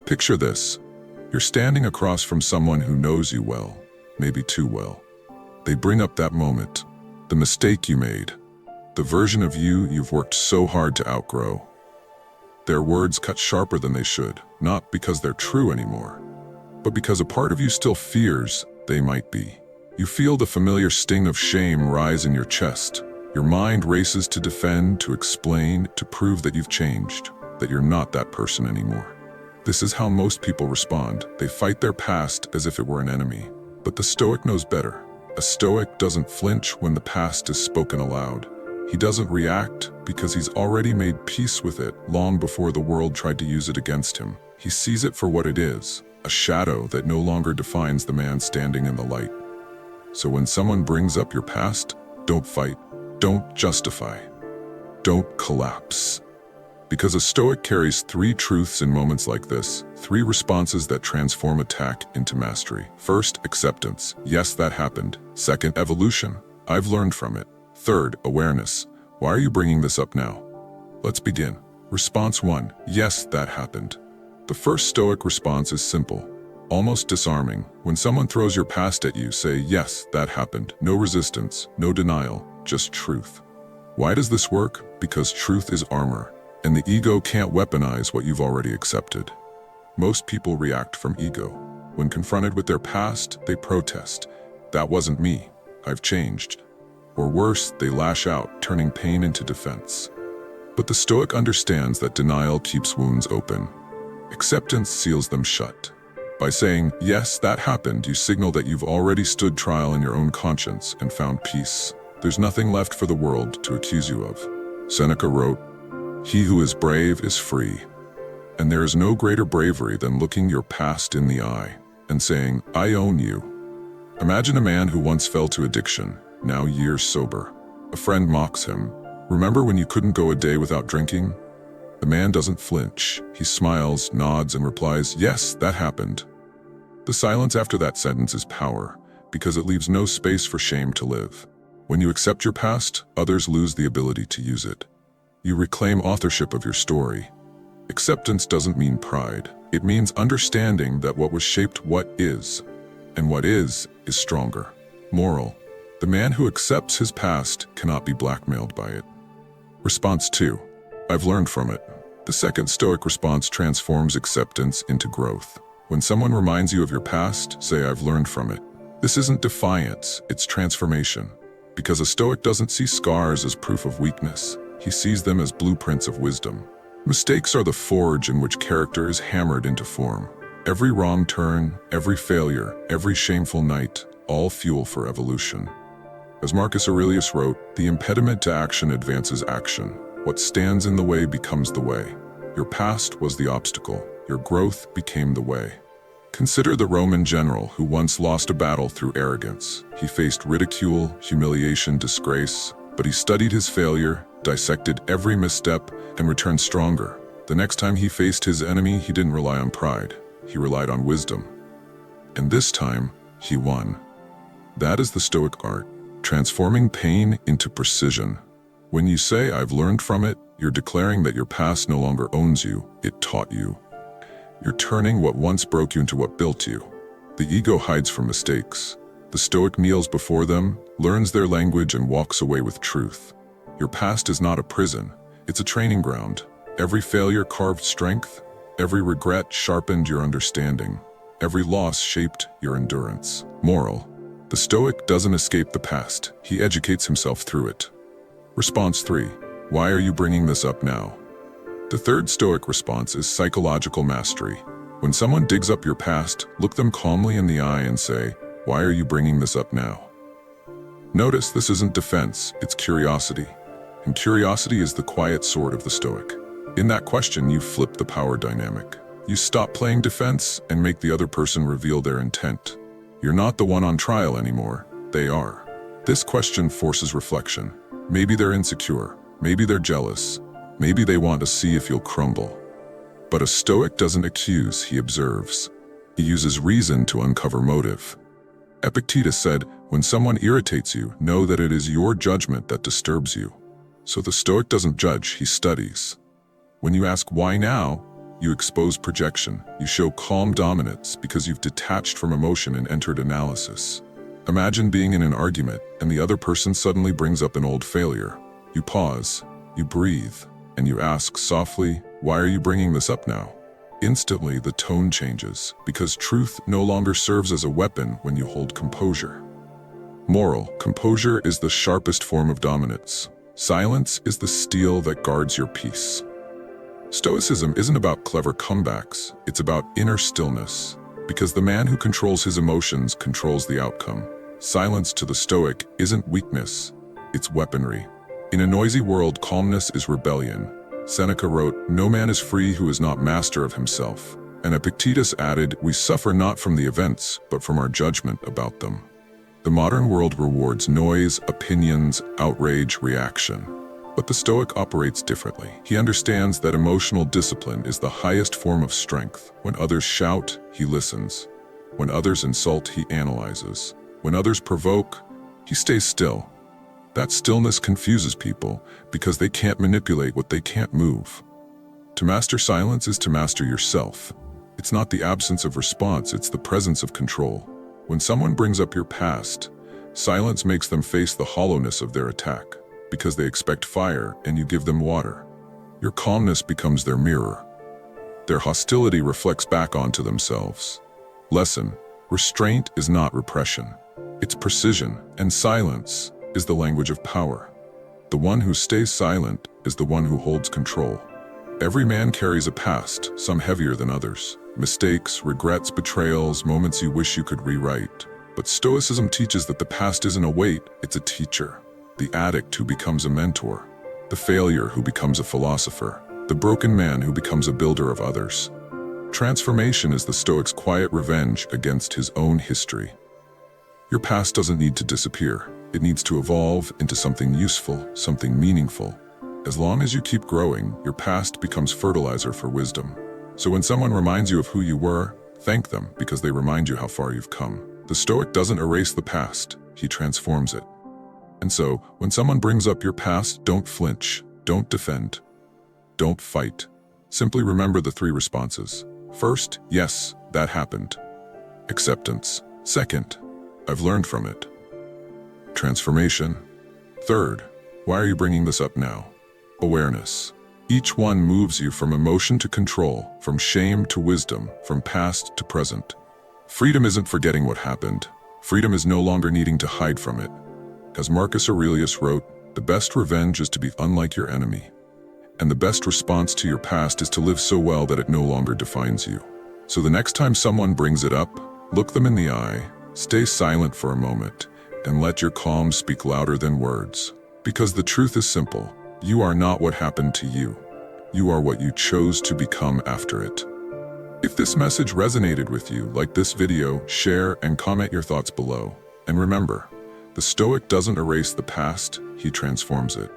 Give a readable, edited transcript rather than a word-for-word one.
Picture this. You're standing across from someone who knows you well, maybe too well. They bring up that moment, the mistake you made, the version of you you've worked so hard to outgrow. Their words cut sharper than they should, not because they're true anymore, but because a part of you still fears they might be. You feel the familiar sting of shame rise in your chest. Your mind races to defend, to explain, to prove that you've changed, that you're not that person anymore. This is how most people respond. They fight their past as if it were an enemy. But the Stoic knows better. A Stoic doesn't flinch when the past is spoken aloud. He doesn't react because he's already made peace with it long before the world tried to use it against him. He sees it for what it is, a shadow that no longer defines the man standing in the light. So when someone brings up your past, don't fight, don't justify, don't collapse. Because a Stoic carries 3 truths in moments like this, 3 responses that transform attack into mastery. First, acceptance. Yes, that happened. Second, evolution. I've learned from it. Third, awareness. Why are you bringing this up now? Let's begin. Response 1. Yes, that happened. The first Stoic response is simple, almost disarming. When someone throws your past at you, say, yes, that happened. No resistance, no denial, just truth. Why does this work? Because truth is armor, and the ego can't weaponize what you've already accepted. Most people react from ego. When confronted with their past, they protest. That wasn't me. I've changed. Or worse, they lash out, turning pain into defense. But the Stoic understands that denial keeps wounds open. Acceptance seals them shut. By saying, yes, that happened, you signal that you've already stood trial in your own conscience and found peace. There's nothing left for the world to accuse you of. Seneca wrote, "He who is brave is free." And there is no greater bravery than looking your past in the eye and saying, I own you. Imagine a man who once fell to addiction, now years sober. A friend mocks him. Remember when you couldn't go a day without drinking? The man doesn't flinch. He smiles, nods, and replies, yes, that happened. The silence after that sentence is power, because it leaves no space for shame to live. When you accept your past, others lose the ability to use it. You reclaim authorship of your story. Acceptance doesn't mean pride. It means understanding that what was shaped what is, and what is stronger. Moral: the man who accepts his past cannot be blackmailed by it. Response 2. I've learned from it. The second Stoic response transforms acceptance into growth. When someone reminds you of your past, say, I've learned from it. This isn't defiance, it's transformation. Because a Stoic doesn't see scars as proof of weakness. He sees them as blueprints of wisdom. Mistakes are the forge in which character is hammered into form. Every wrong turn, every failure, every shameful night, all fuel for evolution. As Marcus Aurelius wrote, the impediment to action advances action. What stands in the way becomes the way. Your past was the obstacle. Your growth became the way. Consider the Roman general who once lost a battle through arrogance. He faced ridicule, humiliation, disgrace, but he studied his failure, dissected every misstep, and returned stronger. The next time he faced his enemy, he didn't rely on pride. He relied on wisdom. And this time, he won. That is the Stoic art, transforming pain into precision. When you say, I've learned from it, you're declaring that your past no longer owns you, it taught you. You're turning what once broke you into what built you. The ego hides from mistakes. The Stoic kneels before them, learns their language, and walks away with truth. Your past is not a prison, it's a training ground. Every failure carved strength, every regret sharpened your understanding, every loss shaped your endurance. Moral: the Stoic doesn't escape the past, he educates himself through it. Response 3. Why are you bringing this up now? The third Stoic response is psychological mastery. When someone digs up your past, look them calmly in the eye and say, why are you bringing this up now? Notice this isn't defense, it's curiosity. And curiosity is the quiet sword of the Stoic. In that question, you flip the power dynamic. You stop playing defense and make the other person reveal their intent. You're not the one on trial anymore, they are. This question forces reflection. Maybe they're insecure, maybe they're jealous, maybe they want to see if you'll crumble. But a Stoic doesn't accuse, he observes. He uses reason to uncover motive. Epictetus said, when someone irritates you, know that it is your judgment that disturbs you. So the Stoic doesn't judge, he studies. When you ask why now, You expose projection. You show calm dominance because you've detached from emotion and entered analysis. Imagine being in an argument and the other person suddenly brings up an old failure. You pause, you breathe, and you ask softly, "Why are you bringing this up now?" Instantly, the tone changes because truth no longer serves as a weapon when you hold composure. Moral composure is the sharpest form of dominance. Silence is the steel that guards your peace. Stoicism isn't about clever comebacks, it's about inner stillness. Because the man who controls his emotions controls the outcome. Silence to the Stoic isn't weakness, it's weaponry. In a noisy world, calmness is rebellion. Seneca wrote, "No man is free who is not master of himself." And Epictetus added, "We suffer not from the events, but from our judgment about them." The modern world rewards noise, opinions, outrage, reaction. But the Stoic operates differently. He understands that emotional discipline is the highest form of strength. When others shout, he listens. When others insult, he analyzes. When others provoke, he stays still. That stillness confuses people because they can't manipulate what they can't move. To master silence is to master yourself. It's not the absence of response, it's the presence of control. When someone brings up your past, silence makes them face the hollowness of their attack, because they expect fire and you give them water. Your calmness becomes their mirror. Their hostility reflects back onto themselves. Lesson: restraint is not repression. It's precision, and silence is the language of power. The one who stays silent is the one who holds control. Every man carries a past, some heavier than others. Mistakes, regrets, betrayals, moments you wish you could rewrite. But Stoicism teaches that the past isn't a weight, it's a teacher. The addict who becomes a mentor. The failure who becomes a philosopher. The broken man who becomes a builder of others. Transformation is the Stoic's quiet revenge against his own history. Your past doesn't need to disappear. It needs to evolve into something useful, something meaningful. As long as you keep growing, your past becomes fertilizer for wisdom. So when someone reminds you of who you were, thank them because they remind you how far you've come. The Stoic doesn't erase the past, he transforms it. And so, when someone brings up your past, don't flinch, don't defend, don't fight. Simply remember the 3 responses. First, yes, that happened. Acceptance. Second, I've learned from it. Transformation. Third, why are you bringing this up now? Awareness. Each one moves you from emotion to control, from shame to wisdom, from past to present. Freedom isn't forgetting what happened. Freedom is no longer needing to hide from it. As Marcus Aurelius wrote, the best revenge is to be unlike your enemy. And the best response to your past is to live so well that it no longer defines you. So the next time someone brings it up, look them in the eye, stay silent for a moment, and let your calm speak louder than words. Because the truth is simple. You are not what happened to you. You are what you chose to become after it. If this message resonated with you, like this video, share and comment your thoughts below. And remember, the Stoic doesn't erase the past, he transforms it.